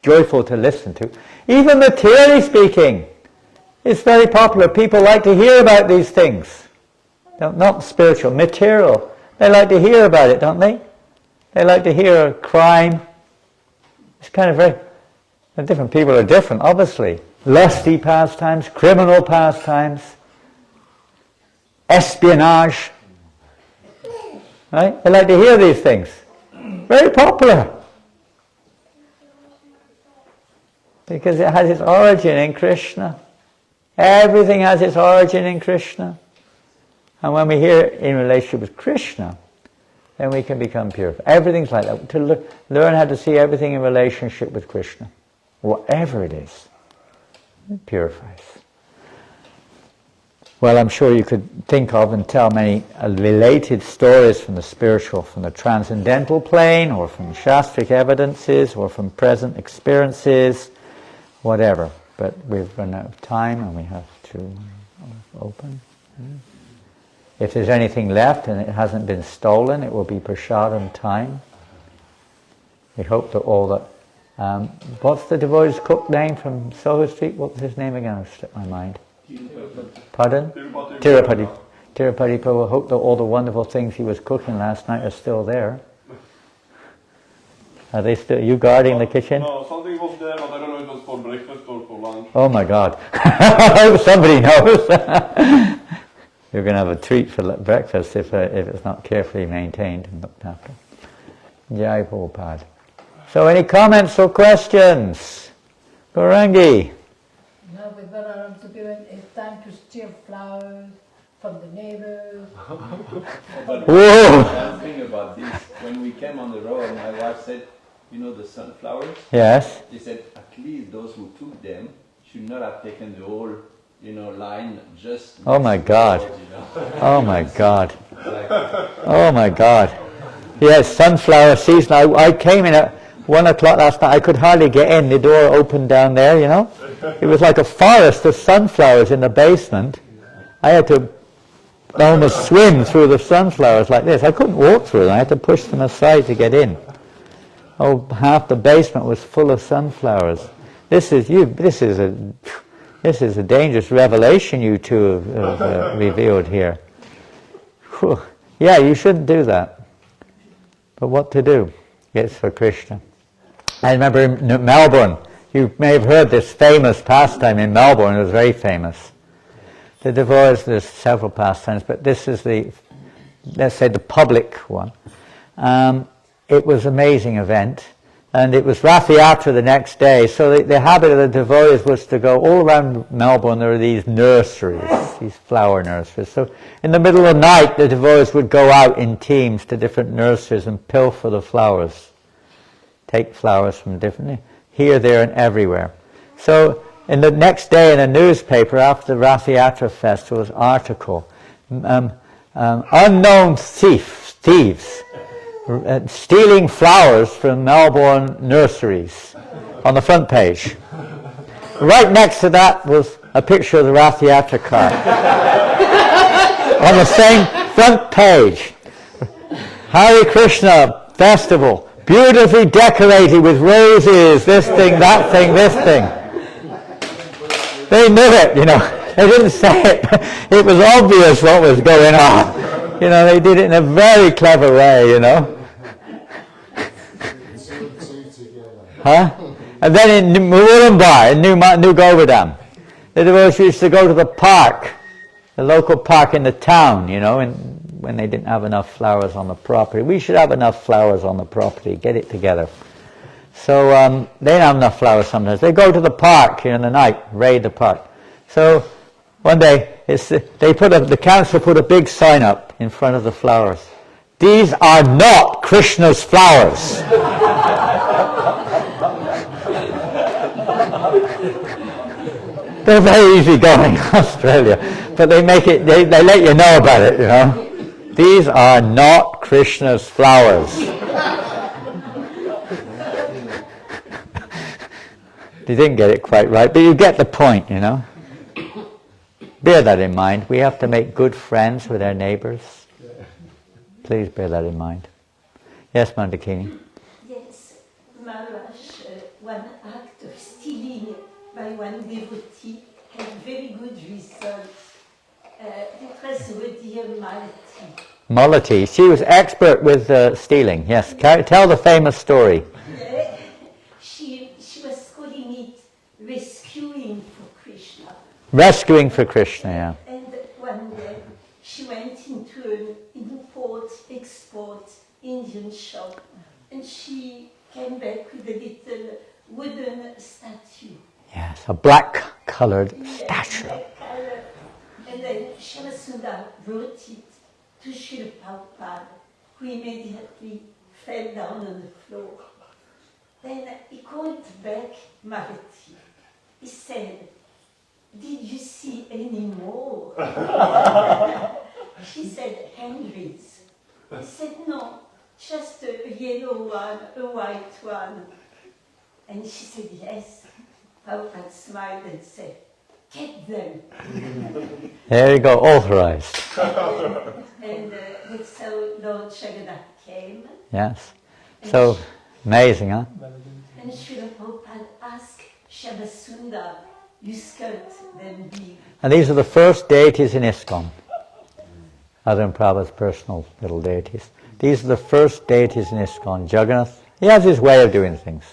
S1: joyful to listen to, even materially speaking, it's very popular. People like to hear about these things. Not spiritual, material. They like to hear about it, don't they? They like to hear crime. It's kind of very... different people are different, obviously. Lusty pastimes, criminal pastimes, espionage. Right? They like to hear these things. Very popular. Because it has its origin in Krishna. Everything has its origin in Krishna. And when we hear it in relationship with Krishna, then we can become pure. Everything's like that. To learn how to see everything in relationship with Krishna, whatever it is, it purifies. Well, I'm sure you could think of and tell many related stories from the spiritual, from the transcendental plane, or from Shastric evidences, or from present experiences, whatever. But we've run out of time and we have to open. If there's anything left and it hasn't been stolen, it will be prasadam time. We hope that all that... what's the devotee's cook name from Soho Street? What's his name again? I've slipped my mind. Pardon? Tirupati. Tirupati Prabhu. Hope that all the wonderful things he was cooking last night are still there. Are they still... You guarding the kitchen?
S7: No, something was there, but I don't know if it was for breakfast or for lunch.
S1: Oh my God. I hope somebody knows. You're going to have a treat for breakfast if it's not carefully maintained and looked after. Jai Prabhupada. So any comments or questions? Gaurangi?
S3: No, with Balaram to give it, it's time to steal flowers from the neighbors.
S1: Whoa!
S8: One thing about this, when we came on the road, my wife said, you know the sunflowers?
S1: Yes.
S8: She said, at least those who took them should not have taken the whole, line just...
S1: Oh my God. Oh my God. Oh my God. Yes, sunflower season. I came in at 1 o'clock last night. I could hardly get in. The door opened down there, It was like a forest of sunflowers in the basement. I had to almost swim through the sunflowers like this. I couldn't walk through them. I had to push them aside to get in. Oh, half the basement was full of sunflowers. This is a dangerous revelation you two have revealed here. Whew. Yeah, you shouldn't do that. But what to do? It's for Krishna. I remember in Melbourne, you may have heard this famous pastime in Melbourne. It was very famous. The devotees, there's several pastimes, but this is let's say the public one. It was an amazing event. And it was Rathayatra the next day, so the habit of the devotees was to go all around Melbourne. There are these nurseries, these flower nurseries. So in the middle of the night, the devotees would go out in teams to different nurseries and pilfer the flowers. Take flowers from different, here, there, and everywhere. So in the next day in a newspaper, after the Rathayatra festival, was an article, unknown thieves, stealing flowers from Melbourne nurseries on the front page. Right next to that was a picture of the Rathayatra car on the same front page. Hare Krishna festival, beautifully decorated with roses, this thing, that thing, this thing. They knew it, They didn't say it. It was obvious what was going on. They did it in a very clever way, Huh? And then in Murumbar, in New Govardhan, the devotees used to go to the park, the local park in the town, you know, and when they didn't have enough flowers on the property. We should have enough flowers on the property, get it together. So they don't have enough flowers sometimes. They go to the park in the night, raid the park. So one day, the council put a big sign up in front of the flowers. These are not Krishna's flowers. They're very easygoing in Australia, but they make it. They let you know about it. You know, these are not Krishna's flowers. They didn't get it quite right, but you get the point. You know. Bear that in mind. We have to make good friends with our neighbours. Please bear that in mind. Yes, Mandakini.
S6: Yes, Maharaj, one act of stealing by one devotee had very good results. It was the dear Malati.
S1: Malati. She was expert with stealing. Yes. Tell the famous story.
S6: She was calling it rescuing for Krishna.
S1: Rescuing for Krishna, yeah.
S6: And one day she went into an import-export Indian shop and she came back with a little wooden statue.
S1: Yes, a black-coloured statue.
S6: Black color. And then Shyamsundar brought it to Srila Prabhupada, who immediately fell down on the floor. Then he called back Malati. He said, "Did you see any more?" She said, "Hundreds." He said, "No, just a yellow one, a white one." And she said, "Yes." Prabhupada smiled and said, "Get them."
S1: There you go, authorized.
S6: And that's how Lord Jagannath came.
S1: Yes. So, amazing, huh?
S6: And Srila Prabhupada asked Shyamsundar, "You skirt them big."
S1: And these are the first deities in ISKCON, other than Prabhupada's personal little deities. These are the first deities in ISKCON. Jagannath, he has his way of doing things.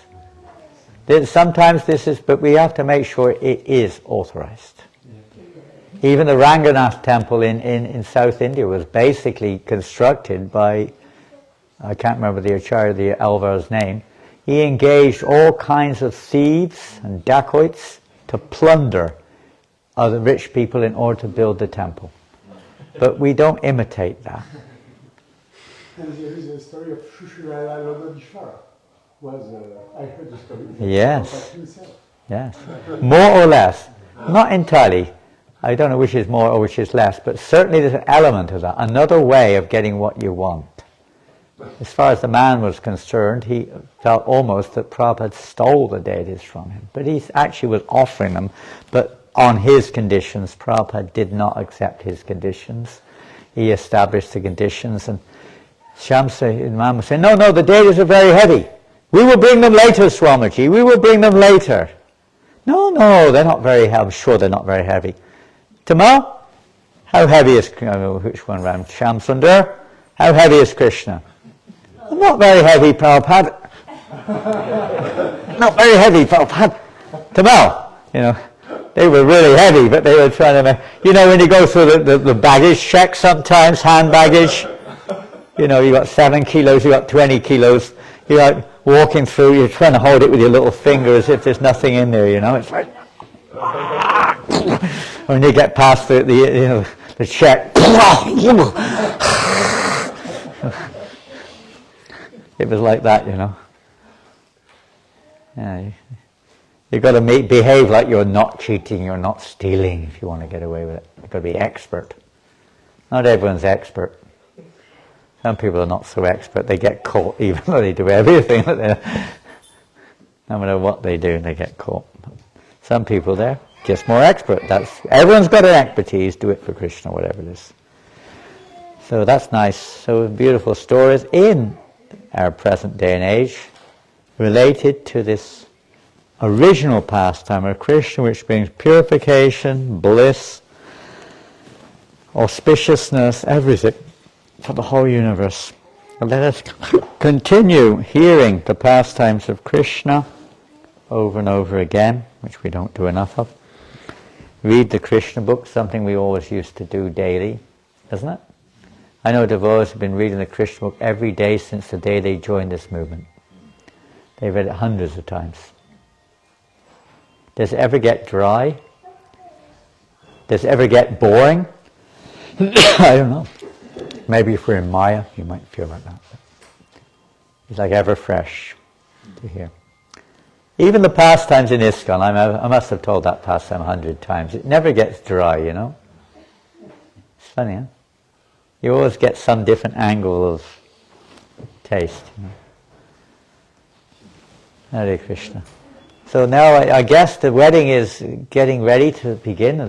S1: Sometimes this is, but we have to make sure it is authorized. Even the Ranganath temple in South India was basically constructed by, I can't remember the Acharya, the Alvar's name. He engaged all kinds of thieves and dacoits to plunder other rich people in order to build the temple. But we don't imitate that.
S9: And there is a story of Shushirala Logodishvara. I heard the story.
S1: Yes. Yes. More or less. Not entirely. I don't know which is more or which is less, but certainly there's an element of that. Another way of getting what you want. As far as the man was concerned, he felt almost that Prabhupada stole the deities from him. But he actually was offering them, but on his conditions. Prabhupada did not accept his conditions. He established the conditions, and Imam was saying, no, the deities are very heavy. We will bring them later, Swamiji. We will bring them later. No, they're not very heavy. I'm sure they're not very heavy. Tomorrow, how heavy is, which one ran? Shyamsundar? How heavy is Krishna? Not very heavy, Prabhupada. Not very heavy, Prabhupada. Tomorrow, they were really heavy, but they were trying to make, when you go through the baggage check sometimes, hand baggage, you got 7 kilos, you got 20 kilos, you're like walking through, you're trying to hold it with your little finger as if there's nothing in there, it's like, when you get past the check, it was like that, Yeah, you've got to behave like you're not cheating, you're not stealing if you want to get away with it. You've got to be expert. Not everyone's expert. Some people are not so expert, they get caught even though they do everything. No matter what they do, they get caught. Some people, they're just more expert. Everyone's got an expertise, do it for Krishna, whatever it is. So that's nice. So beautiful stories in our present day and age related to this original pastime of Krishna, which brings purification, bliss, auspiciousness, everything for the whole universe. And let us continue hearing the pastimes of Krishna over and over again, which we don't do enough of. Read the Krishna book, something we always used to do daily, isn't it? I know devotees have been reading the Krishna book every day since the day they joined this movement. They've read it hundreds of times. Does it ever get dry? Does it ever get boring? I don't know. Maybe if we're in Maya, you might feel like that. It's like ever fresh to hear. Even the pastimes in ISKCON, I must have told that pastime 100 times. It never gets dry, you know. It's funny, huh? You always get some different angle of taste. You know? Hare Krishna. So now I guess the wedding is getting ready to begin.